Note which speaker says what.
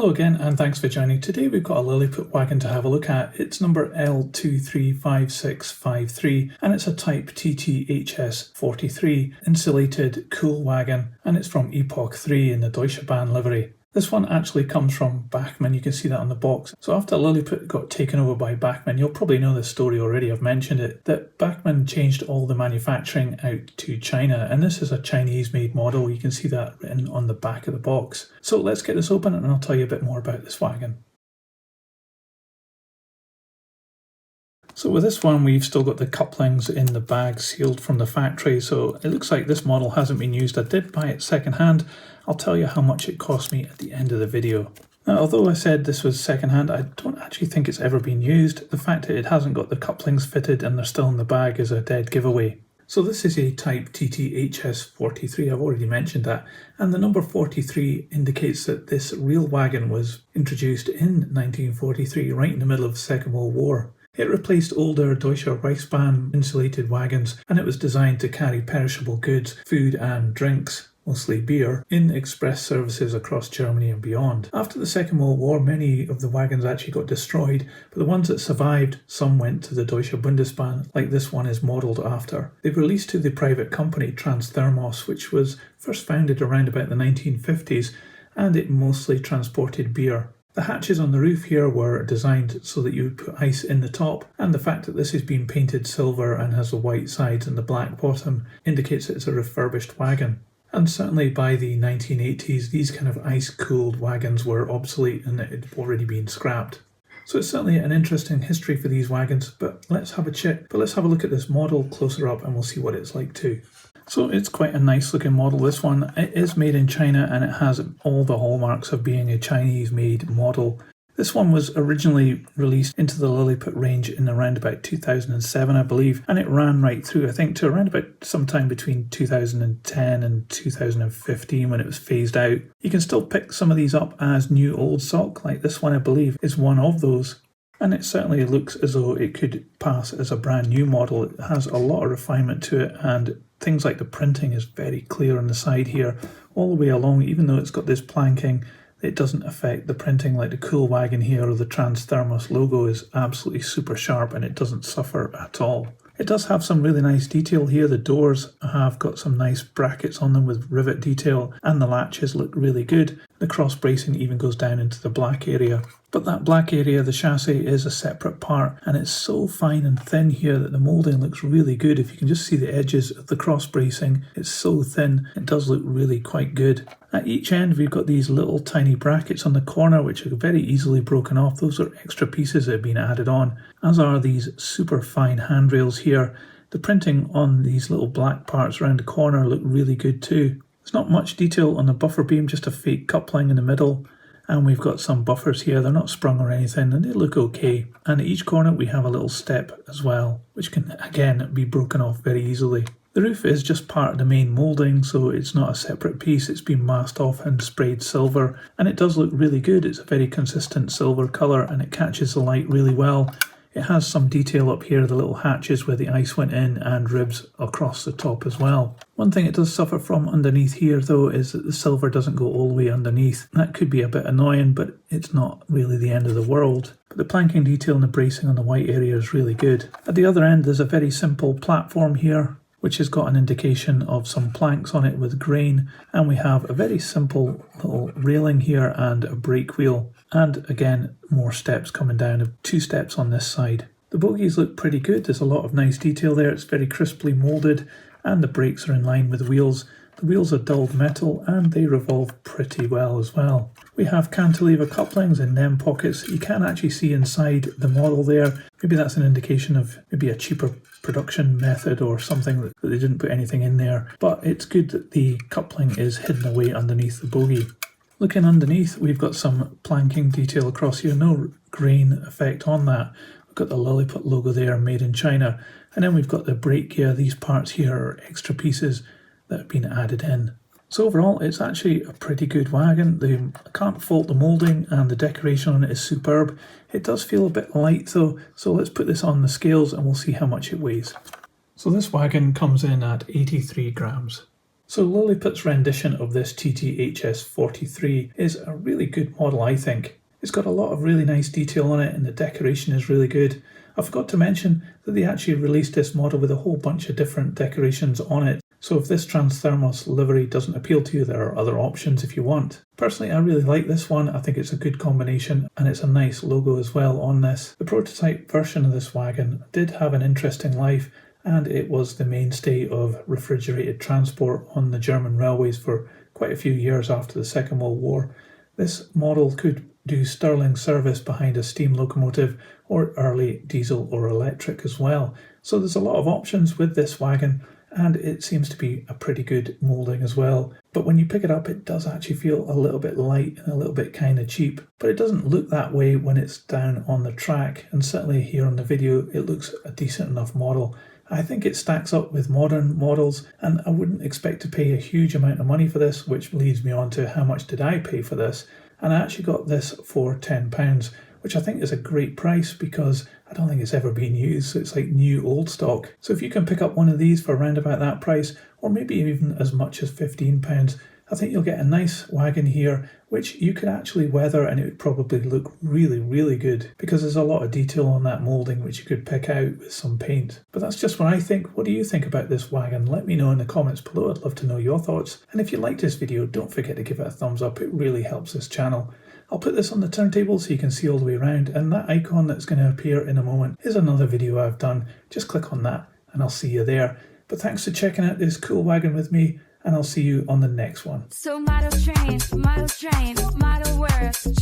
Speaker 1: Hello again and thanks for joining. Today we've got a Liliput wagon to have a look at. It's number L235653 and it's a Type TThs43 Insulated Kühlwagen and it's from Epoch 3 in the Deutsche Bahn livery. This one actually comes from Bachmann, you can see that on the box. So after Liliput got taken over by Bachmann, you'll probably know this story already, I've mentioned it, that Bachmann changed all the manufacturing out to China, and this is a Chinese made model. You can see that written on the back of the box. So let's get this open and I'll tell you a bit more about this wagon. So with this one, we've still got the couplings in the bag sealed from the factory, so it looks like this model hasn't been used. I did buy it second hand. I'll tell you how much it cost me at the end of the video. Now, although I said this was second hand, I don't actually think it's ever been used. The fact that it hasn't got the couplings fitted and they're still in the bag is a dead giveaway. So this is a Type TThs43, I've already mentioned that, and the number 43 indicates that this real wagon was introduced in 1943, right in the middle of the Second World War. It replaced older Deutsche Reichsbahn insulated wagons, and it was designed to carry perishable goods, food and drinks, mostly beer, in express services across Germany and beyond. After the Second World War, many of the wagons actually got destroyed, but the ones that survived, some went to the Deutsche Bundesbahn, like this one is modelled after. They were leased to the private company Transthermos, which was first founded around about the 1950s, and it mostly transported beer. The hatches on the roof here were designed so that you would put ice in the top, and the fact that this has been painted silver and has the white sides and the black bottom indicates that it's a refurbished wagon. And certainly by the 1980s, these kind of ice-cooled wagons were obsolete and it had already been scrapped. So it's certainly an interesting history for these wagons, but let's have a look at this model closer up and we'll see what it's like too. So it's quite a nice looking model, this one. It is made in China and it has all the hallmarks of being a Chinese made model. This one was originally released into the Liliput range in around about 2007, I believe, and it ran right through, I think, to around about sometime between 2010 and 2015 when it was phased out. You can still pick some of these up as new old stock, like this one I believe is one of those. And it certainly looks as though it could pass as a brand new model. It has a lot of refinement to it, and things like the printing is very clear on the side here, all the way along. Even though it's got this planking, it doesn't affect the printing like the Kühlwagen here, or the Transthermos logo is absolutely super sharp and it doesn't suffer at all. It does have some really nice detail here. The doors have got some nice brackets on them with rivet detail, and the latches look really good. The cross bracing even goes down into the black area. But that black area, the chassis, is a separate part, and it's so fine and thin here that the moulding looks really good. If you can just see the edges of the cross bracing, it's so thin, it does look really quite good. At each end we've got these little tiny brackets on the corner which are very easily broken off. Those are extra pieces that have been added on, as are these super fine handrails here. The printing on these little black parts around the corner look really good too. There's not much detail on the buffer beam, just a fake coupling in the middle. And we've got some buffers here, they're not sprung or anything, and they look okay. And at each corner we have a little step as well, which can again be broken off very easily. The roof is just part of the main moulding, so it's not a separate piece. It's been masked off and sprayed silver, and it does look really good. It's a very consistent silver colour and it catches the light really well. It has some detail up here, the little hatches where the ice went in, and ribs across the top as well. One thing it does suffer from underneath here though is that the silver doesn't go all the way underneath. That could be a bit annoying, but it's not really the end of the world. But the planking detail and the bracing on the white area is really good. At the other end there's a very simple platform here, which has got an indication of some planks on it with grain, and we have a very simple little railing here and a brake wheel, and again more steps coming down, 2 steps on this side. The bogies look pretty good, there's a lot of nice detail there, it's very crisply moulded, and the brakes are in line with the wheels. The wheels are dulled metal and they revolve pretty well as well. We have cantilever couplings in them pockets. You can actually see inside the model there. Maybe that's an indication of maybe a cheaper production method or something, that they didn't put anything in there. But it's good that the coupling is hidden away underneath the bogie. Looking underneath, we've got some planking detail across here, no grain effect on that. We've got the Liliput logo there, made in China. And then we've got the brake gear. These parts here are extra pieces that have been added in. So overall, it's actually a pretty good wagon. I can't fault the moulding, and the decoration on it is superb. It does feel a bit light though, so let's put this on the scales and we'll see how much it weighs. So this wagon comes in at 83 grams. So Liliput's rendition of this TThs43 is a really good model, I think. It's got a lot of really nice detail on it and the decoration is really good. I forgot to mention that they actually released this model with a whole bunch of different decorations on it. So if this Transthermos livery doesn't appeal to you, there are other options if you want. Personally, I really like this one. I think it's a good combination and it's a nice logo as well on this. The prototype version of this wagon did have an interesting life, and it was the mainstay of refrigerated transport on the German railways for quite a few years after the Second World War. This model could do Stirling service behind a steam locomotive or early diesel or electric as well. So there's a lot of options with this wagon, and it seems to be a pretty good moulding as well. But when you pick it up, it does actually feel a little bit light and a little bit kind of cheap. But it doesn't look that way when it's down on the track, and certainly here on the video it looks a decent enough model. I think it stacks up with modern models, and I wouldn't expect to pay a huge amount of money for this, which leads me on to how much did I pay for this. And I actually got this for £10, which I think is a great price because I don't think it's ever been used, so it's like new old stock. So if you can pick up one of these for around about that price, or maybe even as much as £15, I think you'll get a nice wagon here, which you could actually weather and it would probably look really, really good because there's a lot of detail on that moulding which you could pick out with some paint. But that's just what I think. What do you think about this wagon? Let me know in the comments below. I'd love to know your thoughts. And if you liked this video, don't forget to give it a thumbs up. It really helps this channel. I'll put this on the turntable so you can see all the way around, and that icon that's going to appear in a moment is another video I've done. Just click on that and I'll see you there. But thanks for checking out this cool wagon with me, and I'll see you on the next one.
Speaker 2: So model train, model words.